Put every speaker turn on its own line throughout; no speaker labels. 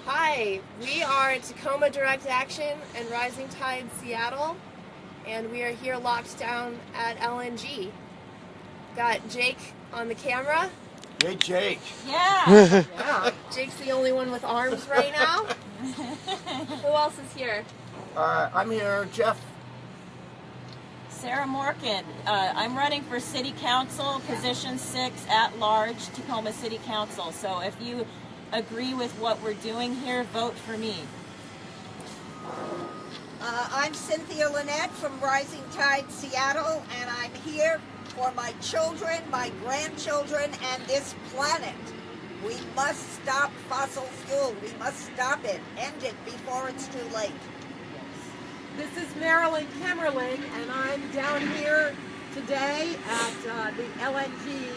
Hi, we are Tacoma Direct Action and Rising Tide Seattle, and we are here locked down at LNG. Got Jake on the camera.
Hey, Jake.
Yeah.
Yeah. Jake's the only one with arms right now. Who else is here?
I'm here, Jeff.
Sarah Morkin. I'm running for City Council, position 6 at large, Tacoma City Council. So if you agree with what we're doing here, vote for me.
I'm Cynthia Lynette from Rising Tide Seattle, and I'm here for my children, my grandchildren, and this planet. We must stop fossil fuel. We must stop it. End it before it's too late.
This is Marilyn Kimmerling, and I'm down here today at the LNG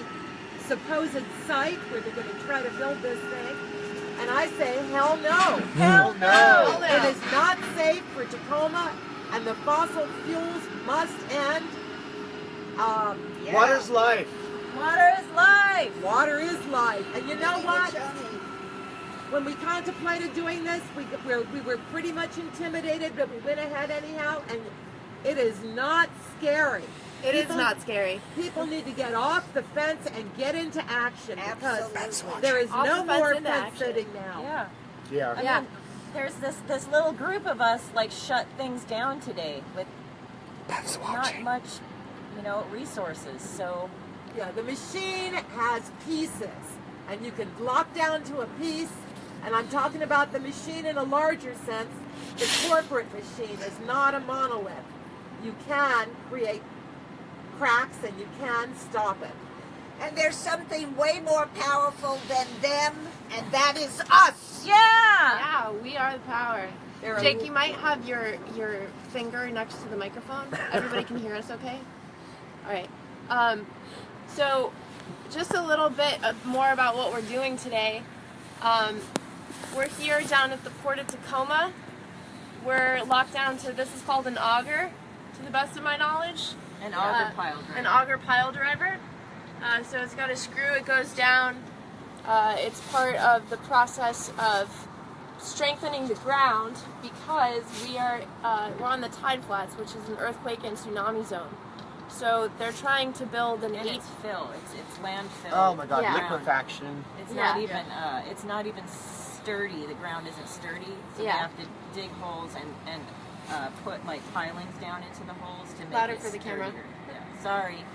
supposed site where they're going to try to build this thing. And I say, hell no.
Hell no.
It is not safe for Tacoma, and the fossil fuels must end.
Water's life.
Water is life.
Water is life. And you know what? When we contemplated doing this, we were pretty much intimidated, but we went ahead anyhow, and it is not scary.
It is not scary.
People need to get off the fence and get into action because
Absolutely.
there is
Off
no
the fence
more
into
fence
action.
sitting now.
Yeah.
Yeah.
I
Yeah.
mean, there's this little group of us like shut things down today with not much, resources. So
Yeah, the machine has pieces, and you can lock down to a piece, and I'm talking about the machine in a larger sense. The corporate machine is not a monolith. You can create cracks, and you can stop it.
And there's something way more powerful than them, and that is us.
yeah.
Yeah, we are the power. Jake, you might have your finger next to the microphone. Everybody can hear us okay? All right. So just a little bit more about what we're doing today. We're here down at the Port of Tacoma. We're locked down to, this is called an auger, to the best of my knowledge.
An auger pile driver.
An auger pile driver. So it's got a screw, it goes down. It's part of the process of strengthening the ground because we're on the tide flats, which is an earthquake and tsunami zone. So they're trying to build an
And
eight.
it's fill. It's landfill.
Oh my God,
Yeah.
liquefaction.
It's
Yeah.
not even sturdy. The ground isn't sturdy, so
Yeah.
they have to dig holes and put like pilings down into the holes to make
Louder
it
for the camera.
sturdier. Yeah. Sorry.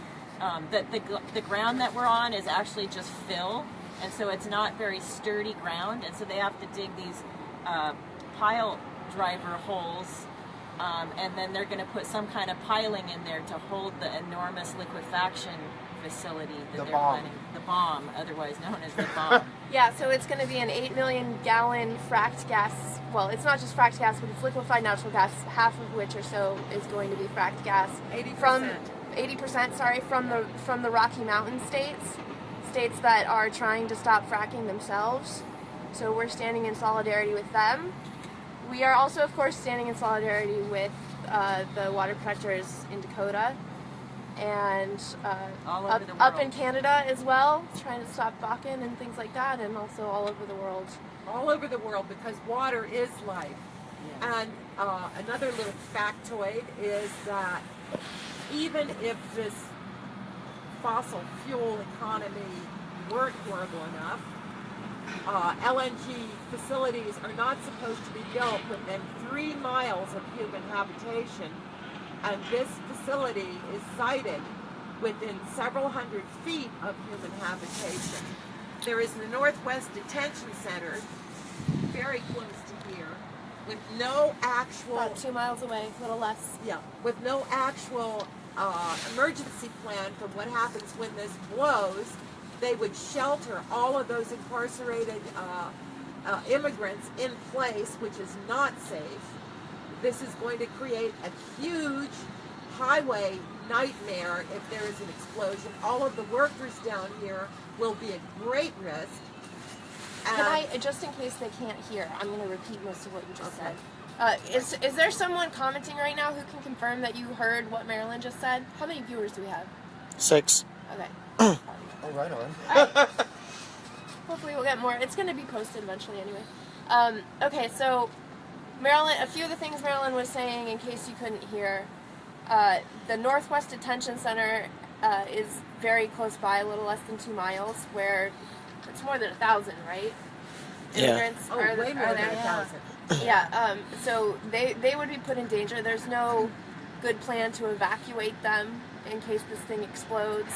The ground that we're on is actually just fill, and so it's not very sturdy ground, and so they have to dig these pile driver holes. And then they're going to put some kind of piling in there to hold the enormous liquefaction facility that
The
they're
bomb.
planning. The bomb, otherwise known as the bomb.
Yeah, so it's going to be an 8 million gallon fracked gas. Well, it's not just fracked gas, but it's liquefied natural gas, half of which or so is going to be fracked gas.
80%.
80%, sorry, from the Rocky Mountain states that are trying to stop fracking themselves. So we're standing in solidarity with them. We are also, of course, standing in solidarity with the water protectors in Dakota and
All over the
up
world.
in Canada as well, trying to stop Bakken and things like that, and also all over the world.
All over the world, because water is life.
Yeah.
And another little factoid is that even if this fossil fuel economy weren't horrible enough, LNG facilities are not supposed to be built within 3 miles of human habitation, and this facility is sited within several hundred feet of human habitation. There is the Northwest Detention Center, very close to here, with no actual
About 2 miles away, a little less.
with no actual emergency plan for what happens when this blows. They would shelter all of those incarcerated immigrants in place, which is not safe. This is going to create a huge highway nightmare if there is an explosion. All of the workers down here will be at great risk.
Can I, just in case they can't hear, I'm going to repeat most of what you just said. Is there someone commenting right now who can confirm that you heard what Marilyn just said? How many viewers do we have?
6.
Okay.
Oh, right on.
Hopefully we'll get more. It's going to be posted eventually anyway. Okay, so Marilyn, a few of the things Marilyn was saying, in case you couldn't hear, the Northwest Detention Center is very close by, a little less than 2 miles, where it's more than 1,000, right?
Yeah.
Immigrants
Oh,
are,
way more
are
than
there.
1,000.
Yeah, so they would be put in danger. There's no good plan to evacuate them in case this thing explodes.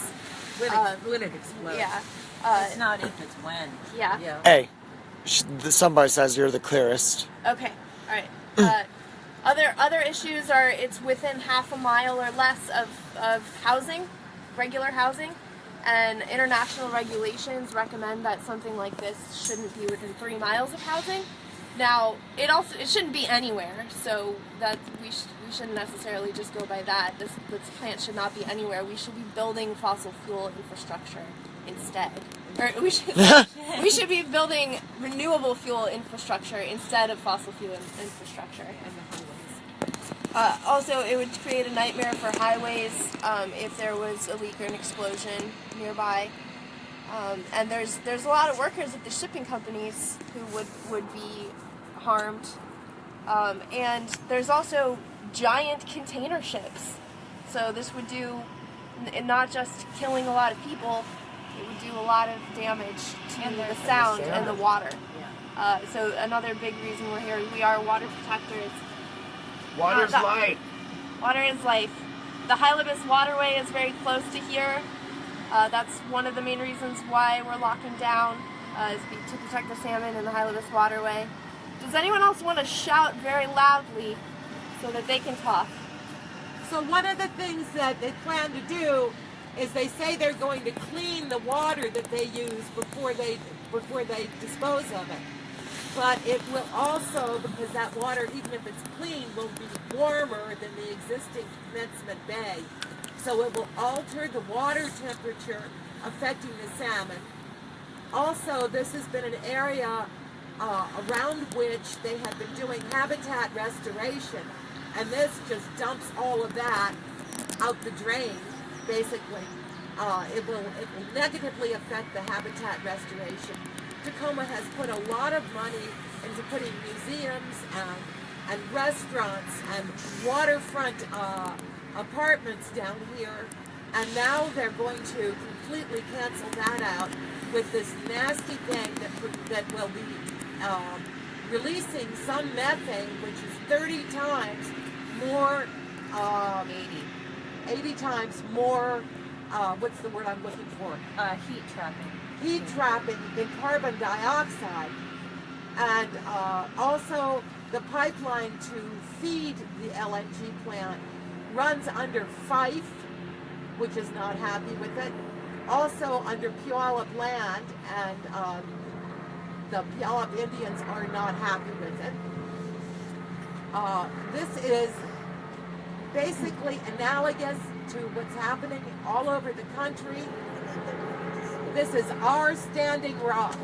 When it explodes.
Yeah.
It's not if, it's when.
Yeah.
Yeah.
Hey, somebody says you're the clearest.
Okay. All right. Other issues are it's within half a mile or less of housing, regular housing, and international regulations recommend that something like this shouldn't be within 3 miles of housing. Now, it shouldn't be anywhere, so that we shouldn't necessarily just go by that. This plant should not be anywhere. We should be building fossil fuel infrastructure instead. Or we should be building renewable fuel infrastructure instead of fossil fuel infrastructure. Also, it would create a nightmare for highways if there was a leak or an explosion nearby. And there's a lot of workers at the shipping companies who would be harmed. And there's also giant container ships. So this would do not just killing a lot of people, it would do a lot of damage to the sound and the water.
Yeah.
So another big reason we're here, we are water protectors.
Water's life.
Water is life. The Hylibis waterway is very close to here. That's one of the main reasons why we're locking down, is to protect the salmon in the Hylibis waterway. Does anyone else want to shout very loudly so that they can talk?
So one of the things that they plan to do is they say they're going to clean the water that they use before they dispose of it. But it will also, because that water, even if it's clean, will be warmer than the existing commencement bay. So it will alter the water temperature, affecting the salmon. Also, this has been an area around which they have been doing habitat restoration, and this just dumps all of that out the drain, basically. It will negatively affect the habitat restoration. Tacoma has put a lot of money into putting museums and restaurants and waterfront apartments down here, and now they're going to completely cancel that out with this nasty thing that will be releasing some methane, which is 30 times more, 80 times more, what's the word I'm looking for?
Heat trapping.
Heat trapping than carbon dioxide. And also the pipeline to feed the LNG plant runs under Fife, which is not happy with it. Also under Puyallup land, and the Puyallup Indians are not happy with it. This is basically analogous to what's happening all over the country. This is our Standing Rock.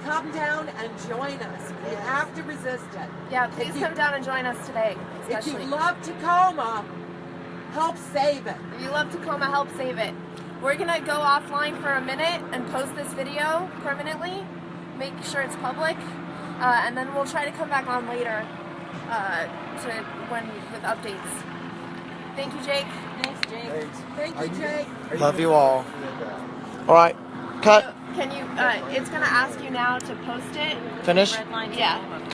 Come down and join us. You have to resist it.
Yeah, please come down and join us today,
If you
especially.
love Tacoma, help save it.
If you love Tacoma, help save it. We're gonna go offline for a minute and post this video permanently, make sure it's public, and then we'll try to come back on later with updates. Thank you, Jake.
Thanks, Jake.
Thank you, Jake.
Love you all. All right, cut.
Can you? It's gonna ask you now to post it.
Finish.
Red line
Yeah.
Tacoma.